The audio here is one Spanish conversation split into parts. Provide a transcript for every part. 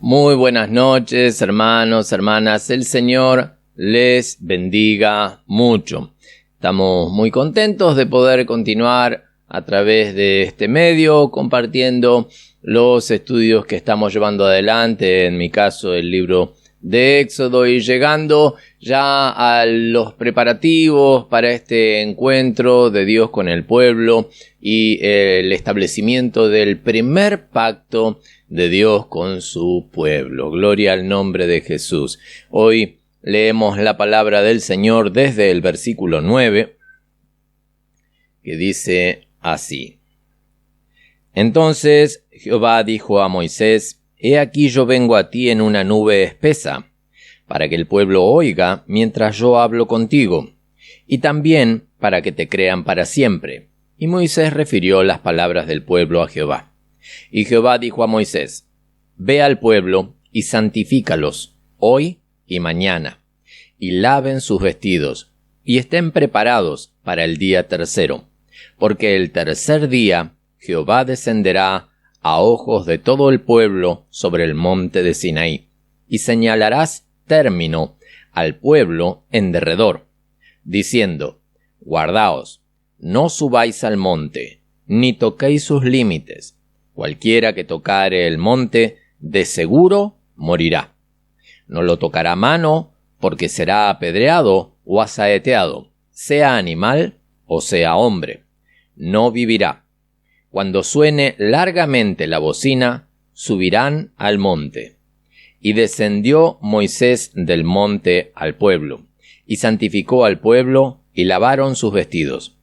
Muy buenas noches, hermanos, hermanas. El Señor les bendiga mucho. Estamos muy contentos de poder continuar a través de este medio compartiendo los estudios que estamos llevando adelante, en mi caso el libro de Éxodo, y llegando ya a los preparativos para este encuentro de Dios con el pueblo y el establecimiento del primer pacto de Dios con su pueblo. Gloria al nombre de Jesús. Hoy leemos la palabra del Señor desde el versículo 9, que dice así: Entonces Jehová dijo a Moisés: He aquí yo vengo a ti en una nube espesa, para que el pueblo oiga mientras yo hablo contigo, y también para que te crean para siempre. Y Moisés refirió las palabras del pueblo a Jehová. Y Jehová dijo a Moisés: Ve al pueblo y santifícalos hoy y mañana, y laven sus vestidos, y estén preparados para el día tercero, porque el tercer día Jehová descenderá a ojos de todo el pueblo sobre el monte de Sinaí, y señalarás término al pueblo en derredor, diciendo: Guardaos, no subáis al monte, ni toquéis sus límites. Cualquiera que tocare el monte, de seguro morirá. No lo tocará mano, porque será apedreado o asaeteado, sea animal o sea hombre. No vivirá. Cuando suene largamente la bocina, subirán al monte. Y descendió Moisés del monte al pueblo, y santificó al pueblo, y lavaron sus vestidos.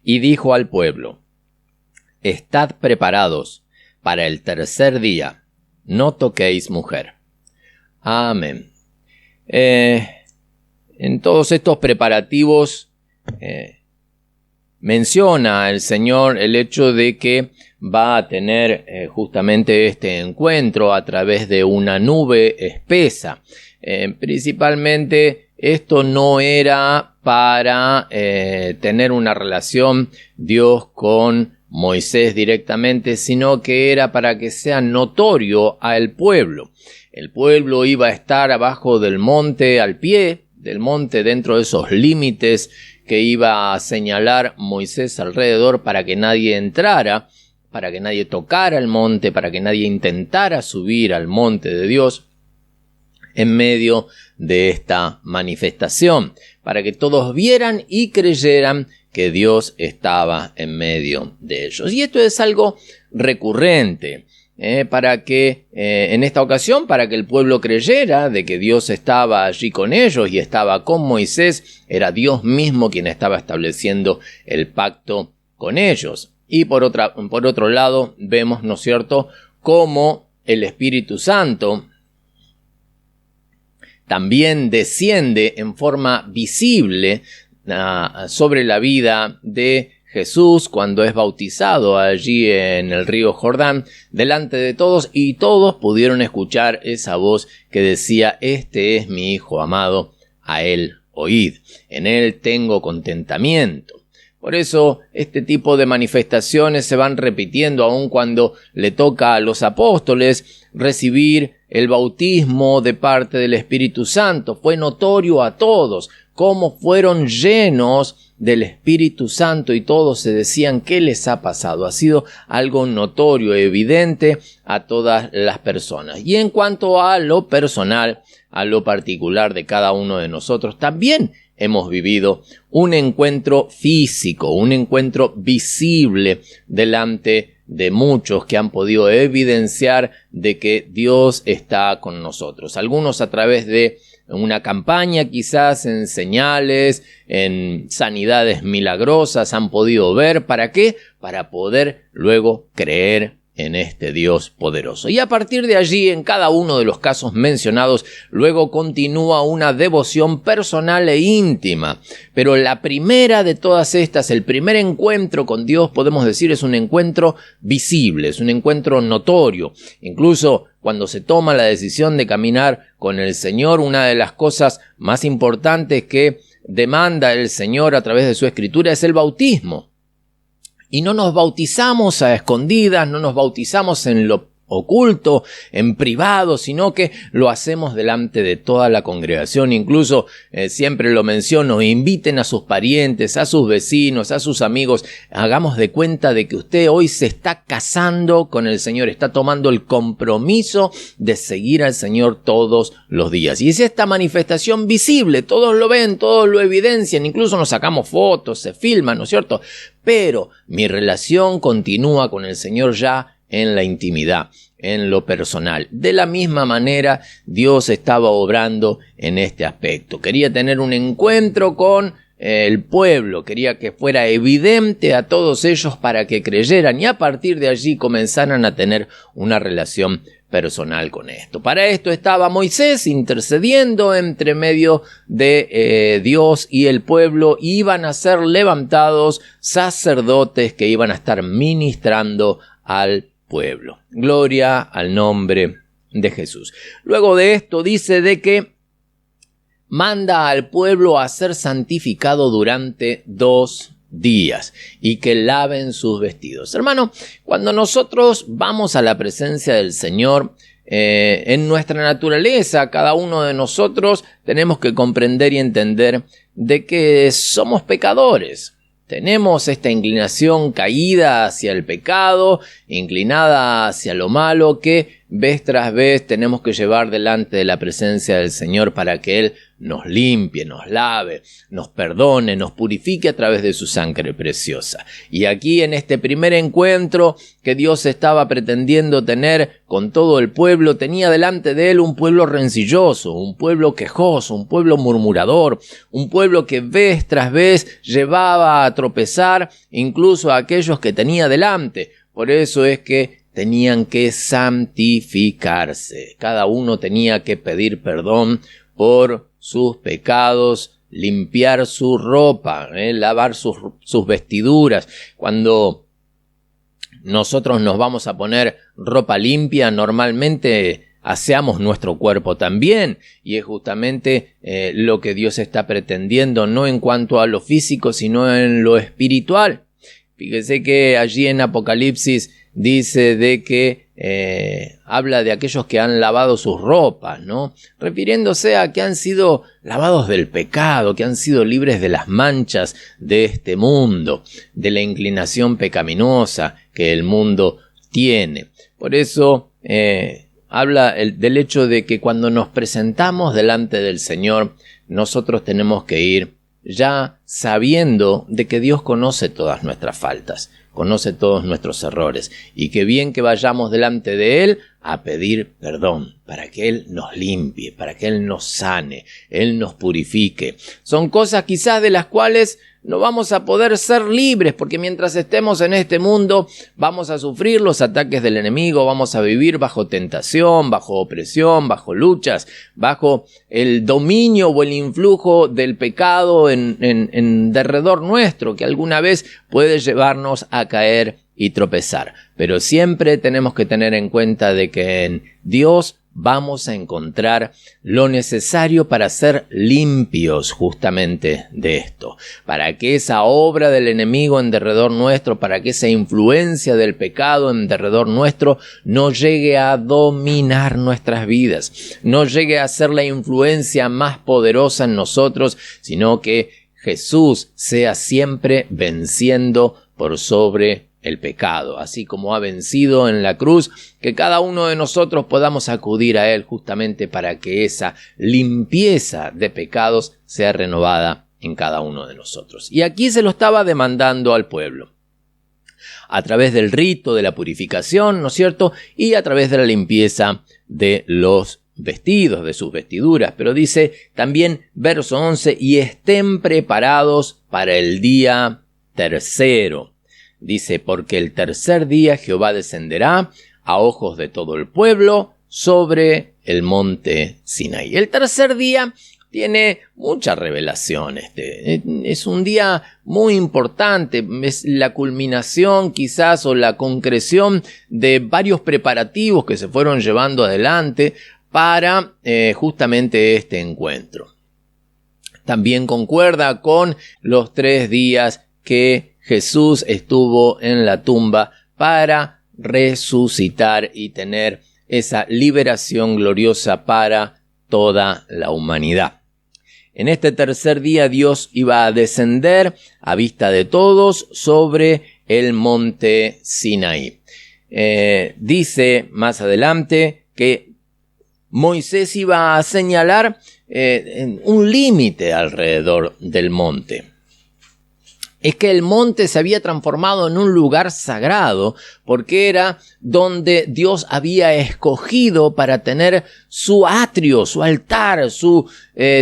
Y dijo al pueblo: Estad preparados para el tercer día, no toquéis mujer. Amén. En todos estos preparativos menciona el Señor el hecho de que va a tener justamente este encuentro a través de una nube espesa. Principalmente esto no era para tener una relación Dios con Moisés directamente, sino que era para que sea notorio al pueblo. El pueblo iba a estar abajo del monte, al pie del monte, dentro de esos límites que iba a señalar Moisés alrededor, para que nadie entrara, para que nadie tocara el monte, para que nadie intentara subir al monte de Dios en medio de esta manifestación, para que todos vieran y creyeran que Dios estaba en medio de ellos. Y esto es algo recurrente, para que en esta ocasión, para que el pueblo creyera de que Dios estaba allí con ellos y estaba con Moisés, era Dios mismo quien estaba estableciendo el pacto con ellos. Y por otro lado, vemos, ¿no es cierto?, cómo el Espíritu Santo también desciende en forma visible sobre la vida de Jesús cuando es bautizado allí en el río Jordán delante de todos, y todos pudieron escuchar esa voz que decía: Este es mi Hijo amado, a él oíd, en él tengo contentamiento. Por eso este tipo de manifestaciones se van repitiendo aun cuando le toca a los apóstoles recibir el bautismo de parte del Espíritu Santo. Fue notorio a todos cómo fueron llenos del Espíritu Santo, y todos se decían: ¿qué les ha pasado? Ha sido algo notorio, evidente a todas las personas. Y en cuanto a lo personal, a lo particular de cada uno de nosotros, también hemos vivido un encuentro físico, un encuentro visible delante de muchos que han podido evidenciar de que Dios está con nosotros. Algunos a través de una campaña, quizás en señales, en sanidades milagrosas han podido ver. ¿Para qué? Para poder luego creer en este Dios poderoso. Y a partir de allí, en cada uno de los casos mencionados, luego continúa una devoción personal e íntima. Pero la primera de todas estas, el primer encuentro con Dios, podemos decir, es un encuentro visible, es un encuentro notorio. Incluso cuando se toma la decisión de caminar con el Señor, una de las cosas más importantes que demanda el Señor a través de su Escritura es el bautismo. Y no nos bautizamos a escondidas, no nos bautizamos en lo oculto, en privado, sino que lo hacemos delante de toda la congregación. Incluso siempre lo menciono, inviten a sus parientes, a sus vecinos, a sus amigos. Hagamos de cuenta de que usted hoy se está casando con el Señor, está tomando el compromiso de seguir al Señor todos los días. Y es esta manifestación visible, todos lo ven, todos lo evidencian, incluso nos sacamos fotos, se filman, ¿no es cierto? Pero mi relación continúa con el Señor ya en la intimidad, en lo personal. De la misma manera, Dios estaba obrando en este aspecto. Quería tener un encuentro con el pueblo, quería que fuera evidente a todos ellos para que creyeran y a partir de allí comenzaran a tener una relación personal con esto. Para esto estaba Moisés intercediendo entre medio de Dios y el pueblo. Iban a ser levantados sacerdotes que iban a estar ministrando al pueblo. Gloria al nombre de Jesús. Luego de esto dice de que manda al pueblo a ser santificado durante 2 días y que laven sus vestidos. Hermano, cuando nosotros vamos a la presencia del Señor, en nuestra naturaleza, cada uno de nosotros tenemos que comprender y entender de que somos pecadores. Tenemos esta inclinación caída hacia el pecado, inclinada hacia lo malo, que vez tras vez tenemos que llevar delante de la presencia del Señor para que Él nos limpie, nos lave, nos perdone, nos purifique a través de su sangre preciosa. Y aquí en este primer encuentro que Dios estaba pretendiendo tener con todo el pueblo, tenía delante de Él un pueblo rencilloso, un pueblo quejoso, un pueblo murmurador, un pueblo que vez tras vez llevaba a tropezar incluso a aquellos que tenía delante. Por eso es que tenían que santificarse. Cada uno tenía que pedir perdón por sus pecados, limpiar su ropa, lavar sus vestiduras. Cuando nosotros nos vamos a poner ropa limpia, normalmente aseamos nuestro cuerpo también, y es justamente lo que Dios está pretendiendo, no en cuanto a lo físico, sino en lo espiritual. Fíjese que allí en Apocalipsis dice de que habla de aquellos que han lavado sus ropas, ¿no? Refiriéndose a que han sido lavados del pecado, que han sido libres de las manchas de este mundo, de la inclinación pecaminosa que el mundo tiene. Por eso habla del hecho de que cuando nos presentamos delante del Señor, nosotros tenemos que ir ya sabiendo de que Dios conoce todas nuestras faltas, conoce todos nuestros errores, y que bien que vayamos delante de Él a pedir perdón, para que Él nos limpie, para que Él nos sane, Él nos purifique. Son cosas quizás de las cuales no vamos a poder ser libres, porque mientras estemos en este mundo vamos a sufrir los ataques del enemigo, vamos a vivir bajo tentación, bajo opresión, bajo luchas, bajo el dominio o el influjo del pecado en derredor nuestro, que alguna vez puede llevarnos a caer y tropezar. Pero siempre tenemos que tener en cuenta de que en Dios vamos a encontrar lo necesario para ser limpios justamente de esto, para que esa obra del enemigo en derredor nuestro, para que esa influencia del pecado en derredor nuestro no llegue a dominar nuestras vidas, no llegue a ser la influencia más poderosa en nosotros, sino que Jesús sea siempre venciendo por sobre el pecado, así como ha vencido en la cruz, que cada uno de nosotros podamos acudir a Él justamente para que esa limpieza de pecados sea renovada en cada uno de nosotros. Y aquí se lo estaba demandando al pueblo, a través del rito de la purificación, ¿no es cierto?, y a través de la limpieza de los vestidos, de sus vestiduras. Pero dice también, verso 11, y estén preparados para el día tercero. Dice, porque el tercer día Jehová descenderá a ojos de todo el pueblo sobre el monte Sinaí. El tercer día tiene mucha revelación. Es un día muy importante, es la culminación quizás o la concreción de varios preparativos que se fueron llevando adelante para justamente este encuentro. También concuerda con los 3 días que Jesús estuvo en la tumba para resucitar y tener esa liberación gloriosa para toda la humanidad. En este tercer día Dios iba a descender a vista de todos sobre el monte Sinaí. Dice más adelante que Moisés iba a señalar un límite alrededor del monte. Es que el monte se había transformado en un lugar sagrado porque era donde Dios había escogido para tener su atrio, su altar, su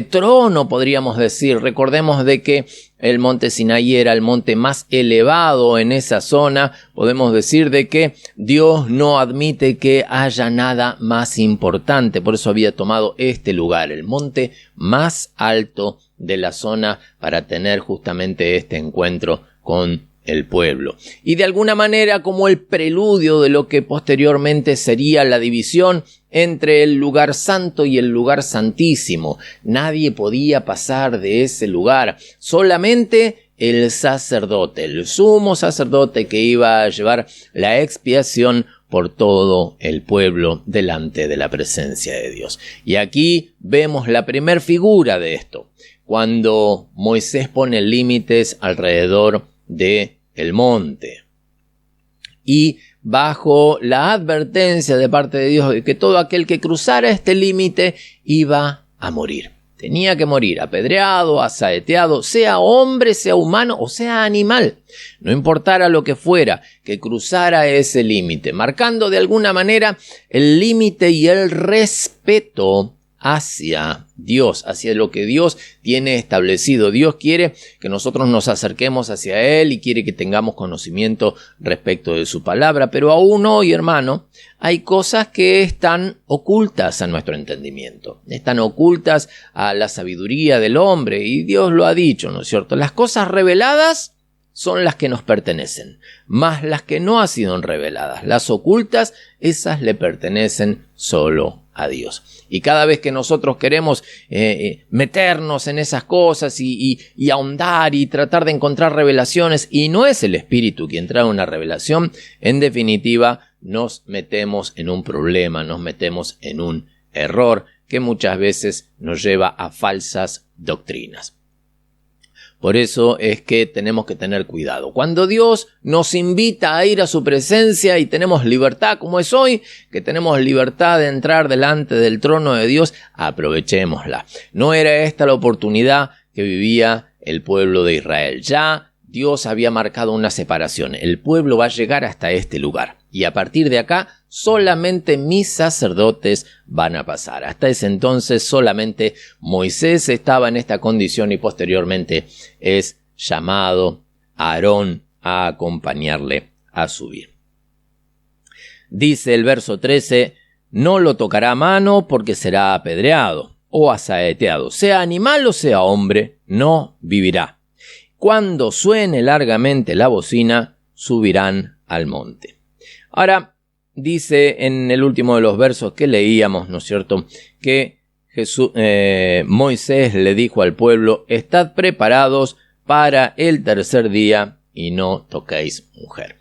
trono, podríamos decir. Recordemos de que el monte Sinaí era el monte más elevado en esa zona. Podemos decir de que Dios no admite que haya nada más importante. Por eso había tomado este lugar, el monte más alto de la zona, para tener justamente este encuentro con el pueblo. Y de alguna manera como el preludio de lo que posteriormente sería la división entre el lugar santo y el lugar santísimo. Nadie podía pasar de ese lugar, solamente el sacerdote, el sumo sacerdote que iba a llevar la expiación por todo el pueblo delante de la presencia de Dios. Y aquí vemos la primer figura de esto, cuando Moisés pone límites alrededor de el monte. Y bajo la advertencia de parte de Dios de que todo aquel que cruzara este límite iba a morir. Tenía que morir apedreado, asaeteado, sea hombre, sea humano o sea animal. No importara lo que fuera, que cruzara ese límite, marcando de alguna manera el límite y el respeto hacia Dios, hacia lo que Dios tiene establecido. Dios quiere que nosotros nos acerquemos hacia Él y quiere que tengamos conocimiento respecto de su palabra, pero aún hoy, hermano, hay cosas que están ocultas a nuestro entendimiento, están ocultas a la sabiduría del hombre, y Dios lo ha dicho, ¿no es cierto? Las cosas reveladas son las que nos pertenecen, más las que no han sido reveladas, las ocultas, esas le pertenecen solo a Dios. Y cada vez que nosotros queremos meternos en esas cosas y ahondar y tratar de encontrar revelaciones, y no es el Espíritu quien trae una revelación, en definitiva nos metemos en un problema, nos metemos en un error que muchas veces nos lleva a falsas doctrinas. Por eso es que tenemos que tener cuidado. Cuando Dios nos invita a ir a su presencia y tenemos libertad, como es hoy, que tenemos libertad de entrar delante del trono de Dios, aprovechémosla. No era esta la oportunidad que vivía el pueblo de Israel. Ya Dios había marcado una separación. El pueblo va a llegar hasta este lugar. Y a partir de acá, solamente mis sacerdotes van a pasar. Hasta ese entonces, solamente Moisés estaba en esta condición y posteriormente es llamado Aarón a acompañarle a subir. Dice el verso 13, no lo tocará a mano porque será apedreado o asaeteado. Sea animal o sea hombre, no vivirá. Cuando suene largamente la bocina, subirán al monte. Ahora, dice en el último de los versos que leíamos, ¿no es cierto?, que Moisés le dijo al pueblo, estad preparados para el tercer día y no toquéis mujer.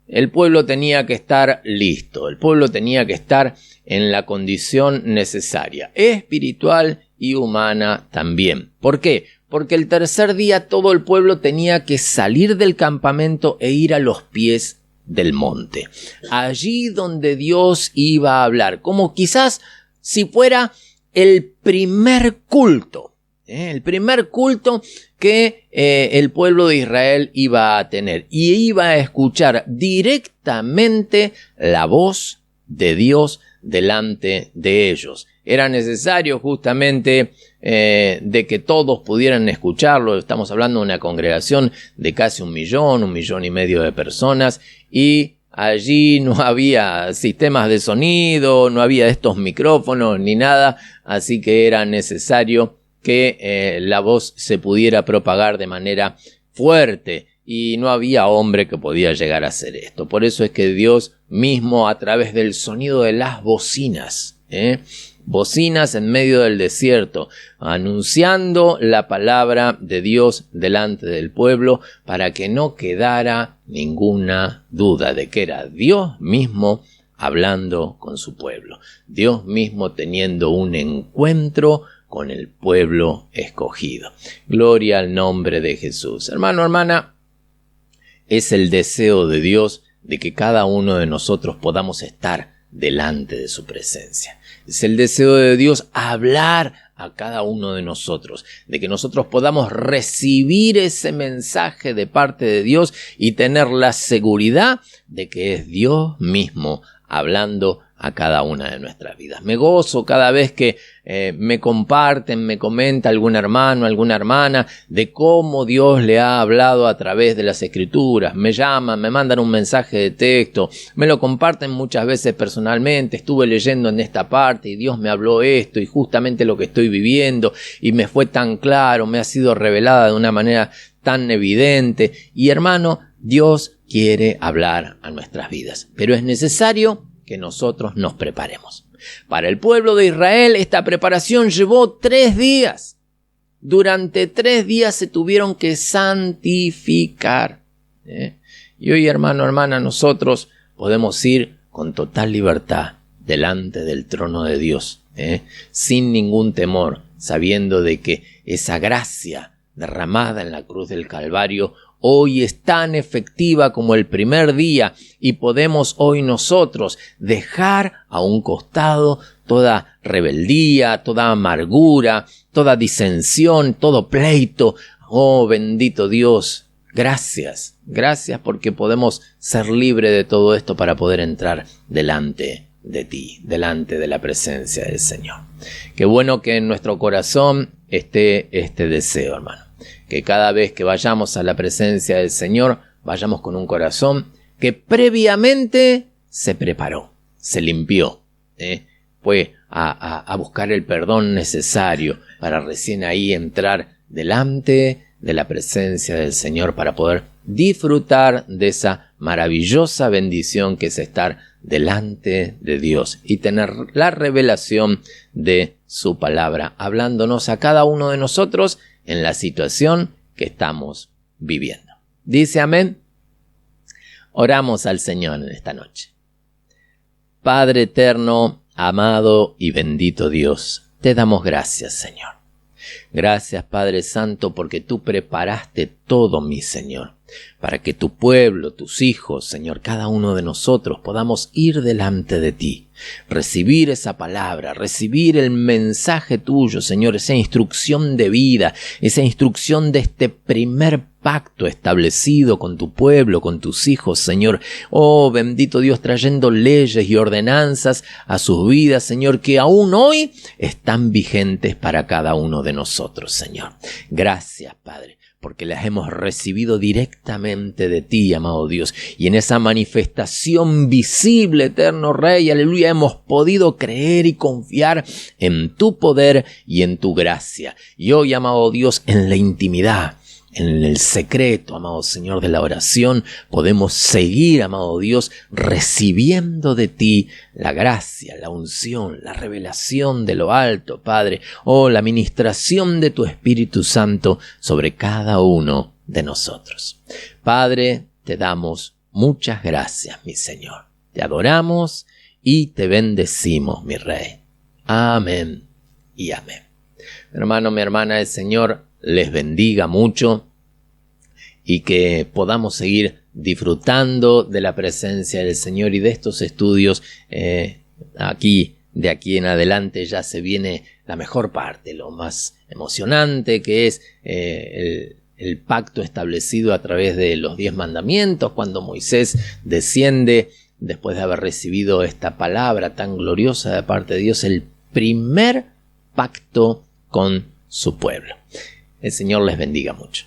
El pueblo tenía que estar listo, el pueblo tenía que estar en la condición necesaria, espiritual y humana también. ¿Por qué? Porque el tercer día todo el pueblo tenía que salir del campamento e ir a los pies del monte, allí donde Dios iba a hablar, como quizás si fuera el primer culto, que el pueblo de Israel iba a tener, y iba a escuchar directamente la voz de Dios delante de ellos. Era necesario justamente de que todos pudieran escucharlo. Estamos hablando de una congregación de casi 1 millón y medio de personas, y allí no había sistemas de sonido, no había estos micrófonos ni nada, así que era necesario que la voz se pudiera propagar de manera fuerte, y no había hombre que podía llegar a hacer esto. Por eso es que Dios mismo, a través del sonido de las bocinas, bocinas en medio del desierto, anunciando la palabra de Dios delante del pueblo para que no quedara ninguna duda de que era Dios mismo hablando con su pueblo, Dios mismo teniendo un encuentro con el pueblo escogido. Gloria al nombre de Jesús. Hermano, hermana, es el deseo de Dios de que cada uno de nosotros podamos estar delante de su presencia. Es el deseo de Dios hablar a cada uno de nosotros, de que nosotros podamos recibir ese mensaje de parte de Dios y tener la seguridad de que es Dios mismo hablando a cada una de nuestras vidas. Me gozo cada vez que me comparten, me comenta algún hermano, alguna hermana, de cómo Dios le ha hablado a través de las Escrituras. Me llaman, me mandan un mensaje de texto, me lo comparten muchas veces personalmente. Estuve leyendo en esta parte y Dios me habló esto y justamente lo que estoy viviendo y me fue tan claro, me ha sido revelada de una manera tan evidente. Y hermano, Dios quiere hablar a nuestras vidas, pero es necesario que nosotros nos preparemos. Para el pueblo de Israel esta preparación llevó 3 días. Durante 3 días se tuvieron que santificar. Y hoy, hermano, hermana, nosotros podemos ir con total libertad delante del trono de Dios, sin ningún temor, sabiendo de que esa gracia derramada en la cruz del Calvario hoy es tan efectiva como el primer día y podemos hoy nosotros dejar a un costado toda rebeldía, toda amargura, toda disensión, todo pleito. Oh, bendito Dios, gracias, gracias porque podemos ser libres de todo esto para poder entrar delante de ti, delante de la presencia del Señor. Qué bueno que en nuestro corazón esté este deseo, hermano. Que cada vez que vayamos a la presencia del Señor, vayamos con un corazón que previamente se preparó, se limpió, fue a buscar el perdón necesario para recién ahí entrar delante de la presencia del Señor para poder disfrutar de esa maravillosa bendición que es estar delante de Dios y tener la revelación de su palabra, hablándonos a cada uno de nosotros en la situación que estamos viviendo. ¿Dice amén? Oramos al Señor en esta noche. Padre eterno, amado y bendito Dios, te damos gracias, Señor. Gracias, Padre Santo, porque tú preparaste todo, mi Señor, para que tu pueblo, tus hijos, Señor, cada uno de nosotros podamos ir delante de ti, recibir esa palabra, recibir el mensaje tuyo, Señor, esa instrucción de vida, esa instrucción de este primer pacto establecido con tu pueblo, con tus hijos, Señor. Oh, bendito Dios, trayendo leyes y ordenanzas a sus vidas, Señor, que aún hoy están vigentes para cada uno de nosotros, Señor. Gracias, Padre, porque las hemos recibido directamente de ti, amado Dios, y en esa manifestación visible, eterno Rey, aleluya, hemos podido creer y confiar en tu poder y en tu gracia. Y hoy, amado Dios, en la intimidad, en el secreto, amado Señor, de la oración, podemos seguir, amado Dios, recibiendo de ti la gracia, la unción, la revelación de lo alto, Padre, la ministración de tu Espíritu Santo sobre cada uno de nosotros. Padre, te damos muchas gracias, mi Señor. Te adoramos y te bendecimos, mi Rey. Amén y amén. Mi hermano, mi hermana, el Señor les bendiga mucho y que podamos seguir disfrutando de la presencia del Señor y de estos estudios. De aquí en adelante ya se viene la mejor parte, lo más emocionante, que es el pacto establecido a través de los 10 mandamientos, cuando Moisés desciende después de haber recibido esta palabra tan gloriosa de parte de Dios, el primer pacto con su pueblo. El Señor les bendiga mucho.